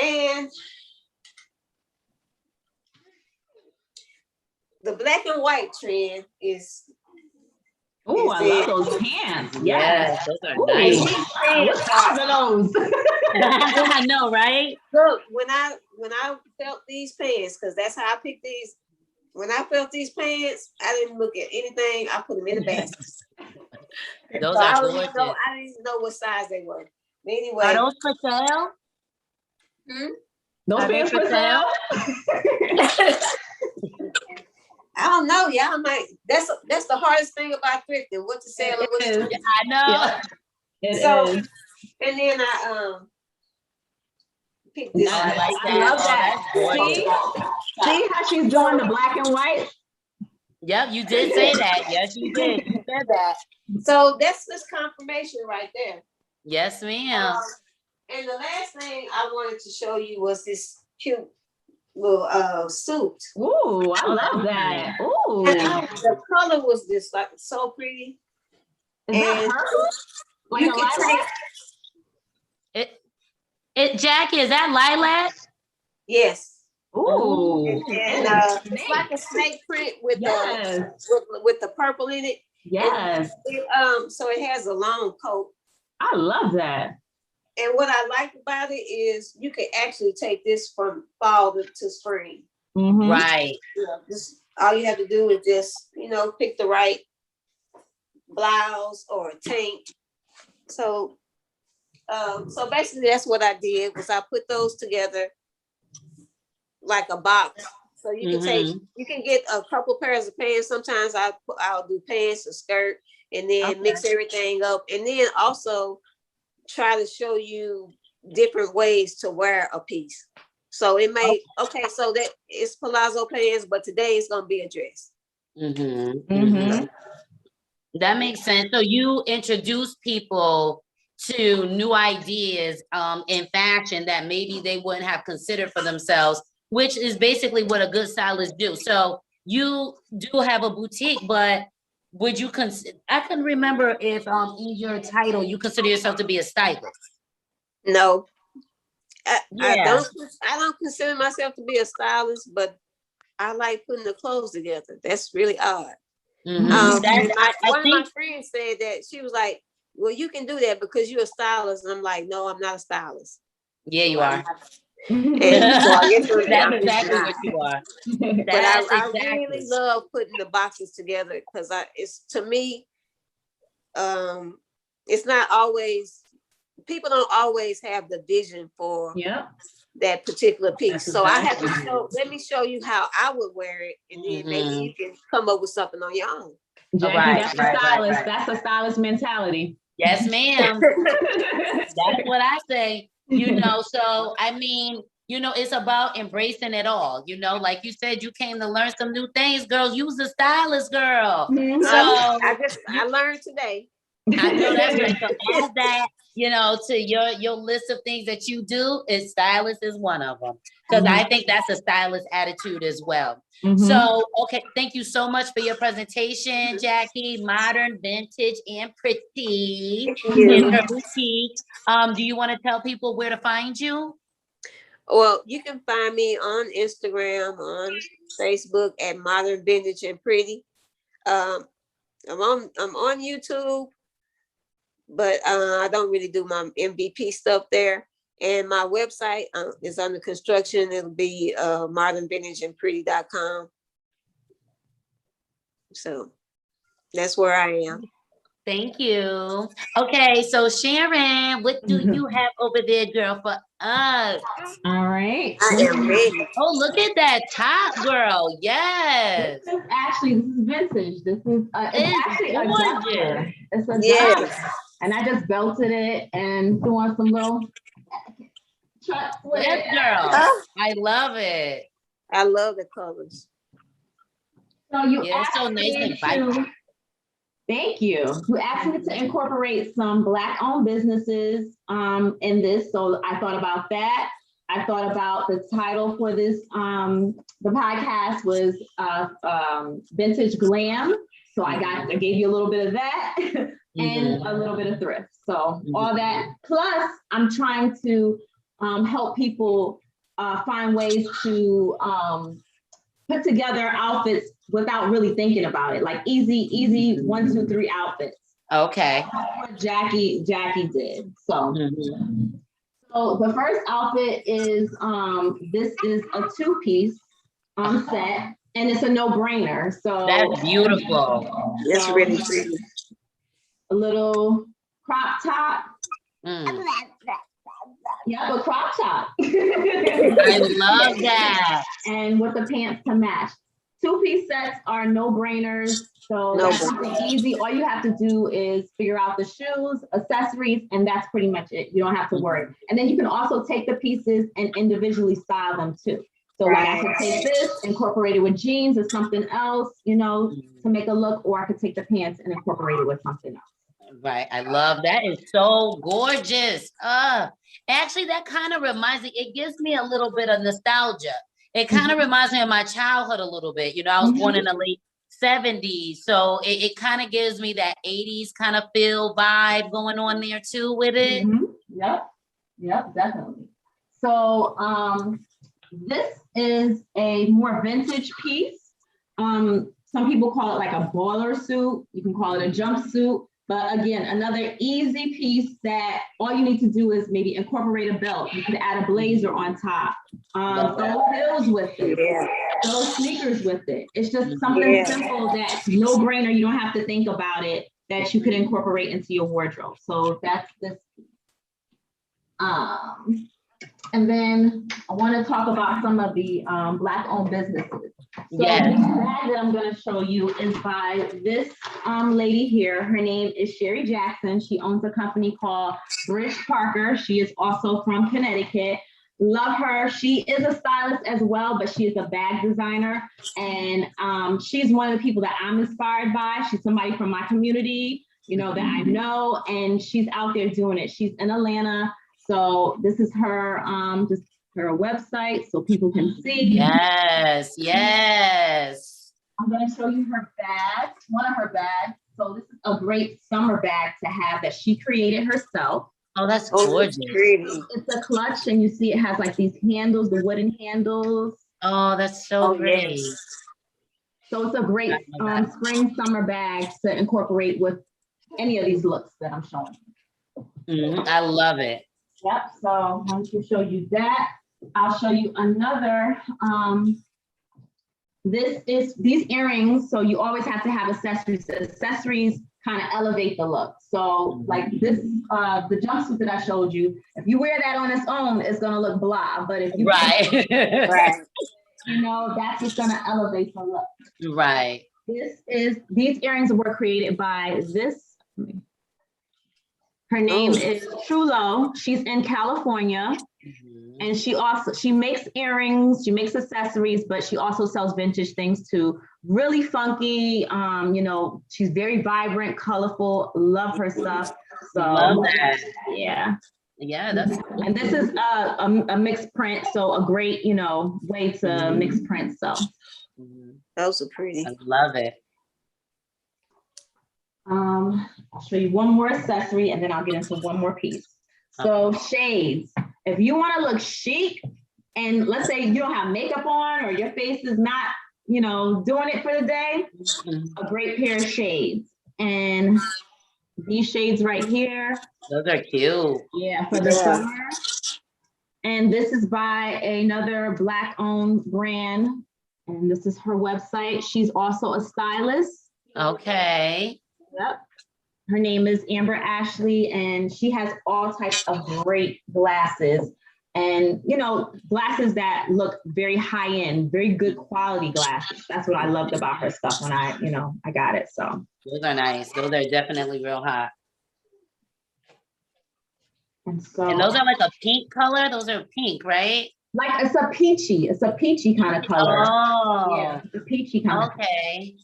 And the black and white trend is. Oh, I love those pants. Yes, those are nice. What colors are those? I know, right? Look, when I felt these pants, because that's how I picked these. When I felt these pants, I didn't look at anything. I put them in the basket. Those are gorgeous. I didn't even know what size they were. But anyway. Are those for sale? Those pants for sale? I don't know, y'all might. That's the hardest thing about thrifting. What to sell and what to do. I know. Yeah, it is. And then I picked this. I like that. I love that. See how she's doing the black and white? Yep, you did say that. Yes, you did. You said that. So that's this confirmation right there. Yes, ma'am. And the last thing I wanted to show you was this cute little suit. Ooh, I love that. Ooh. The color was just like so pretty. Is that purple? Like a lilac? Jackie, is that lilac? Yes. Ooh. And it's like a snake print with the purple in it. Yes. So it has a long coat. I love that. And what I like about it is you can actually take this from fall to spring. Right. Just all you have to do is just, pick the right blouse or a tank. So basically that's what I did was I put those together like a box. So you can you can get a couple pairs of pants. Sometimes I'll do pants, a skirt, and then mix everything up. And then also try to show you different ways to wear a piece. So it may, so that it's palazzo pants, but today it's going to be a dress. That makes sense. So you introduce people to new ideas in fashion that maybe they wouldn't have considered for themselves, which is basically what a good stylist do. So you do have a boutique, but would you consider, I can remember if in your title, you consider yourself to be a stylist. No, I don't consider myself to be a stylist, but I like putting the clothes together. That's really odd. One of my friends said that, she was like, well, you can do that because you're a stylist. And I'm like, no, I'm not a stylist. Yeah, you are. And so I guess that's exactly what you are. But I really love putting the boxes together because it's, to me, it's not always, people don't always have the vision for that particular piece. So I have to let me show you how I would wear it, and then maybe you can come up with something on your own. Jackie, that's a stylist. That's a stylist mentality. Yes, ma'am. That's what I say. So I mean, it's about embracing it all. Like you said, you came to learn some new things, girl. You's a stylist, girl. So I learned today. I know that's right. So add that, to your list of things that you do, is stylist is one of them. Because I think that's a stylist attitude as well. So, thank you so much for your presentation, Jackie. Modern, vintage, and pretty in her boutique. Do you want to tell people where to find you? Well, you can find me on Instagram, on Facebook at Modern, Vintage, and Pretty. I'm on YouTube, but I don't really do my MVP stuff there. And my website is under construction. It'll be modernvintageandpretty.com. So that's where I am. Thank you. Okay, so Sharon, what do you have over there, girl, for us? All right. I am ready. Oh, look at that top, girl. Yes. This is vintage. This is it's actually a duster. It's a duster. And I just belted it and threw on some little chucks with it. Girl. I love it. I love the colors. So you it's so nice and vibrant. Thank you. You asked me to incorporate some Black-owned businesses in this, so I thought about that. I thought about the title for this. The podcast was Vintage Glam, so I gave you a little bit of that and a little bit of thrift. So all that, plus I'm trying to help people find ways to put together outfits without really thinking about it, like easy 1, 2, 3 outfits. Okay. That's what Jackie did. So, so the first outfit is this is a 2-piece set, and it's a no-brainer. So that's beautiful. It's really pretty. A little crop top. Yeah, a crop top. I love that. And with the pants to match. 2-piece sets are no-brainers. So that's something easy. All you have to do is figure out the shoes, accessories, and that's pretty much it. You don't have to worry. And then you can also take the pieces and individually style them too. So like I could take this, incorporate it with jeans or something else, to make a look, or I could take the pants and incorporate it with something else. Right. I love that. It's so gorgeous. Actually, that kind of reminds me, it gives me a little bit of nostalgia. It kind of reminds me of my childhood a little bit. I was born in the late 70s. So it kind of gives me that 80s kind of feel vibe going on there too with it. Yep, definitely. So this is a more vintage piece. Some people call it like a boiler suit. You can call it a jumpsuit. But again, another easy piece that all you need to do is maybe incorporate a belt. You could add a blazer on top. Throw heels with it. Throw sneakers with it. It's just something simple that's no brainer. You don't have to think about it, that you could incorporate into your wardrobe. So that's this. And then I want to talk about some of the Black-owned businesses. So Yes. this bag that I'm going to show you is by this lady here. Her name is Sherry Jackson. She owns a company called Bridge Parker. She is also from Connecticut. Love her. She is a stylist as well, but she is a bag designer. And she's one of the people that I'm inspired by. She's somebody from my community, you know, that I know, and she's out there doing it. She's in Atlanta. So this is her, just her website so people can see. Yes, yes. I'm going to show you her bag, one of her bags. So this is a great summer bag to have that she created herself. Oh, that's gorgeous. It's a clutch, and you see it has like these handles, the wooden handles. Oh, that's so pretty. Yes. So it's a great spring summer bag to incorporate with any of these looks that I'm showing you. I love it. Yep, so I'm going to show you that. I'll show you another. These earrings, so you always have to have accessories. The accessories kind of elevate the look. So like this, the jumpsuit that I showed you, if you wear that on its own, it's gonna look blah. But if you Right. Right. you know, that's just gonna elevate the look. Right. These earrings were created by this. Her name is Trulo. She's in California. And she makes earrings, she makes accessories, but she also sells vintage things too. Really funky, you know, she's very vibrant, colorful, love her stuff. So Love that. yeah. Yeah, that's cool. And this is a mixed print, so a great, you know, way to mix print. So Those are pretty. I love it. I'll show you one more accessory and then I'll get into one more piece. So shades. If you want to look chic, and let's say you don't have makeup on or your face is not, you know, doing it for the day, a great pair of shades. And these shades right here. Those are cute. Yeah, for the summer. And this is by another Black-owned brand. And this is her website. She's also a stylist. Okay. Yep. Her name is Amber Ashley, and she has all types of great glasses. And, you know, glasses that look very high end, very good quality glasses. That's what I loved about her stuff when I got it. So those are nice. Those are definitely real hot. And those are like a pink color. Those are pink, right? Like it's a peachy kind of color. Oh, yeah, it's a peachy kind of color. Okay.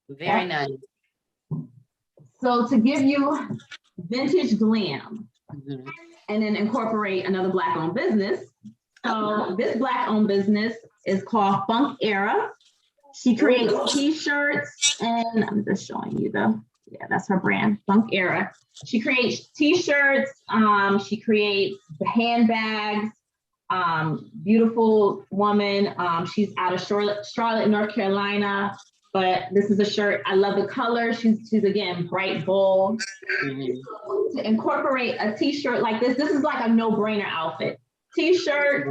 Very nice. So to give you vintage glam and then incorporate another Black-owned business. So this Black-owned business is called Funk Era. She creates t-shirts, and I'm just showing you that's her brand, Funk Era. She creates t-shirts, she creates the handbags, beautiful woman. She's out of Charlotte, North Carolina. But this is a shirt. I love the color. She's again, bright, bold. To incorporate a t-shirt like this is like a no-brainer outfit. T-shirt,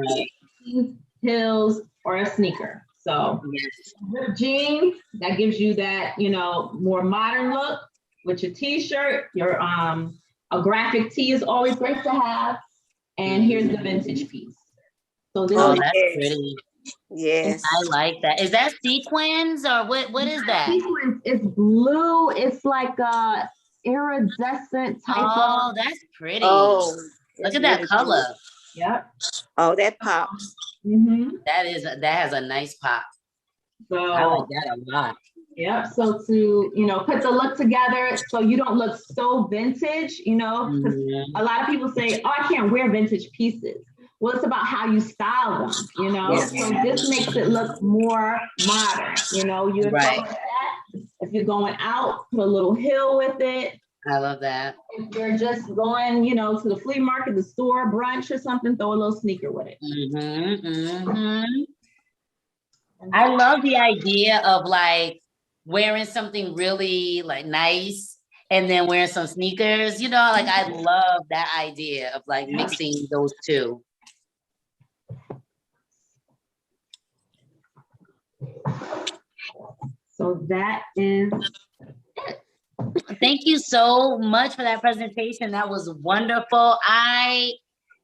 heels, or a sneaker. So with jeans, that gives you that, you know, more modern look. With your t-shirt, your a graphic tee is always great to have. And here's the vintage piece. So this is that's pretty. Yes. I like that. Is that sequins or what is that? Sequins. It's blue. It's like a iridescent type of. That's pretty. Oh, look at that color. Yep. Oh, that pops. That has a nice pop. So I like that a lot. Yep. So to, you know, put the look together so you don't look so vintage, you know, because a lot of people say, oh, I can't wear vintage pieces. Well, it's about how you style them, you know. So this makes it look more modern, you know. You're that. If you're going out, put a little heel with it. I love that. If you're just going, you know, to the flea market, the store, brunch or something, throw a little sneaker with it. I love the idea of like wearing something really like nice and then wearing some sneakers, you know, like I love that idea of like mixing those two. So that is it. Thank you so much for that presentation. That was wonderful. I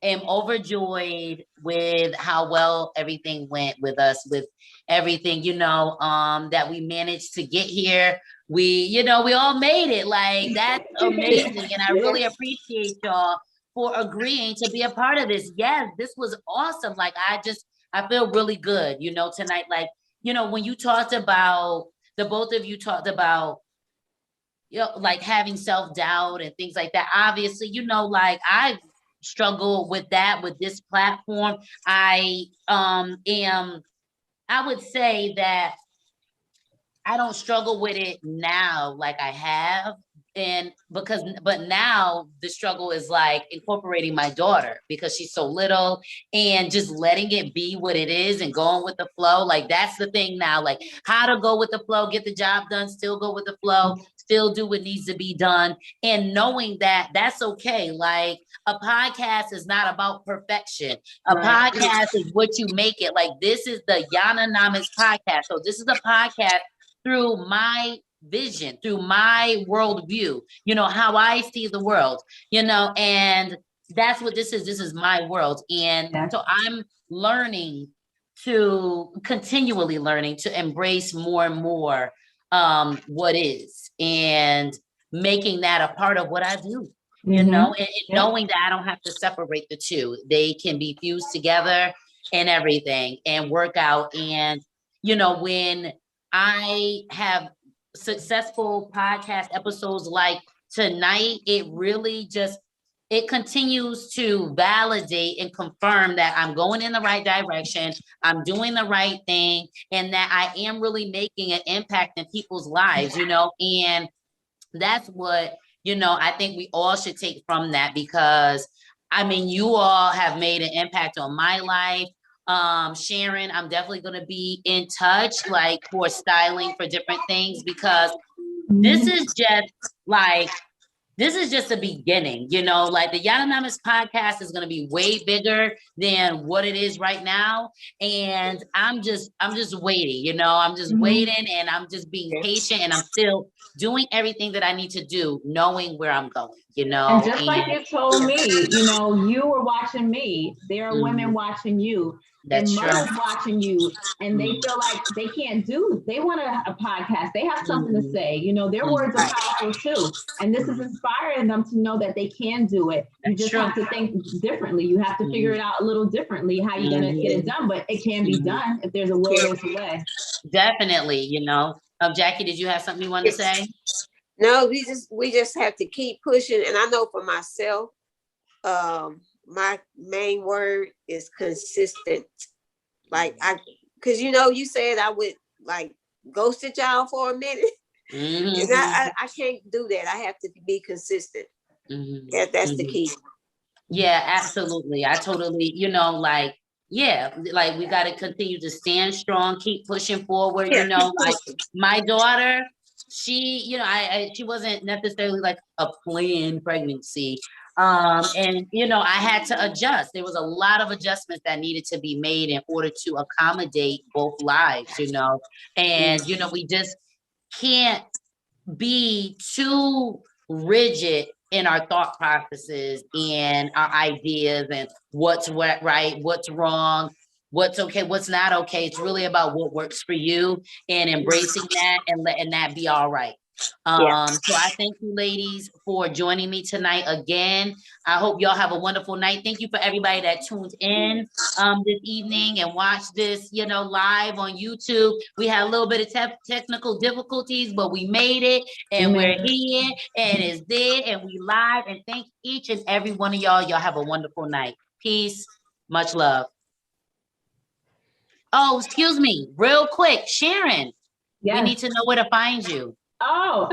am overjoyed with how well everything went with us, with everything, that we managed to get here. We all made it. Like, that's amazing. And I really appreciate y'all for agreeing to be a part of this. Yes, this was awesome. Like, I feel really good, tonight. Like, when you talked about, the both of you talked about, like having self-doubt and things like that. Obviously, like I struggle with that with this platform. I would say that I don't struggle with it now like I have. But now the struggle is like incorporating my daughter because she's so little and just letting it be what it is and going with the flow. Like, that's the thing now, like how to go with the flow, get the job done, still go with the flow, still do what needs to be done. And knowing that that's okay. Like, a podcast is not about perfection. A podcast is what you make it. Like, this is the Yananomics Podcast. So this is a podcast through my vision, through my worldview, how I see the world, and that's what this is. This is my world. And so I'm continually learning to embrace more and more what is, and making that a part of what I do, and knowing that I don't have to separate the two. They can be fused together and everything and work out. And, when I have successful podcast episodes like tonight, it really it continues to validate and confirm that I'm going in the right direction, I'm doing the right thing, and that I am really making an impact in people's lives, and that's what, I think we all should take from that, because you all have made an impact on my life. Sharon, I'm definitely going to be in touch, like, for styling for different things, because this is just the beginning, like the Yananomics Podcast is going to be way bigger than what it is right now. And I'm just waiting, I'm just waiting, and I'm just being patient, and I'm still doing everything that I need to do, knowing where I'm going, And just like you told me, you were watching me. There are women watching you. That's and mothers watching you, and they feel like they can't they want a podcast. They have something to say. Their words are powerful too. And this is inspiring them to know that they can do it. You just have to think differently. You have to figure it out a little differently, how you're going to get it done. But it can be done. If there's a will, there's a way. Definitely, Jackie, did you have something you wanted to say? No, we just have to keep pushing. And I know for myself, my main word is consistent. Like, because you said I would like ghosted y'all for a minute. And I can't do that. I have to be consistent. That's the key. Yeah, absolutely. I totally, like we got to continue to stand strong, keep pushing forward. Like my daughter, she, she wasn't necessarily like a planned pregnancy. And, I had to adjust. There was a lot of adjustments that needed to be made in order to accommodate both lives, and, we just can't be too rigid in our thought processes and our ideas and what's right, what's wrong, what's okay, what's not okay. It's really about what works for you and embracing that and letting that be all right. So I thank you, ladies, for joining me tonight again. I hope y'all have a wonderful night. Thank you for everybody that tuned in this evening and watched this, live on YouTube. We had a little bit of technical difficulties, but we made it, and we're here, and it's there, and we live. And thank each and every one of y'all. Y'all have a wonderful night. Peace. Much love. Oh, excuse me. Real quick, Sharon. We need to know where to find you. Oh,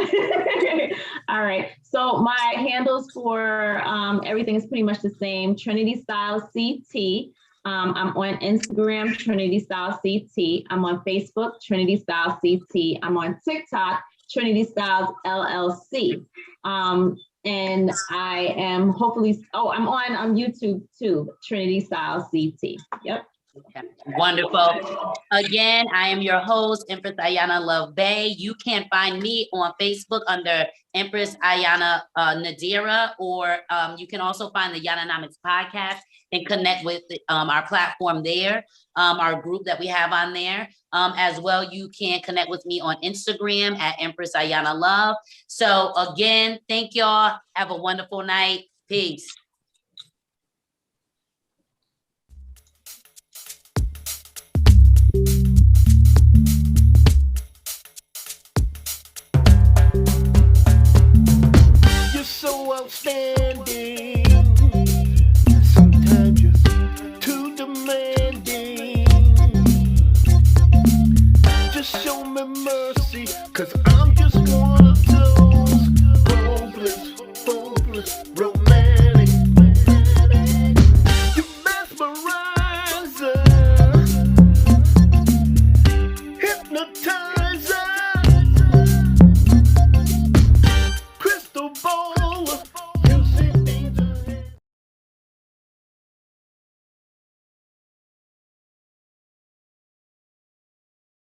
all right. So my handles for everything is pretty much the same. Trinity Styles CT. I'm on Instagram, Trinity Styles CT. I'm on Facebook, Trinity Styles CT. I'm on TikTok, Trinity Styles LLC. And I am hopefully, I'm on YouTube too, Trinity Styles CT. Yep. Okay. Wonderful. Again, I am your host, Empress Ayana Love Bay. You can find me on Facebook under Empress Ayana Nadira, or you can also find the Yananomics Podcast and connect with our platform there, our group that we have on there. As well, you can connect with me on Instagram at Empress Ayana Love. So again, thank y'all. Have a wonderful night. Peace.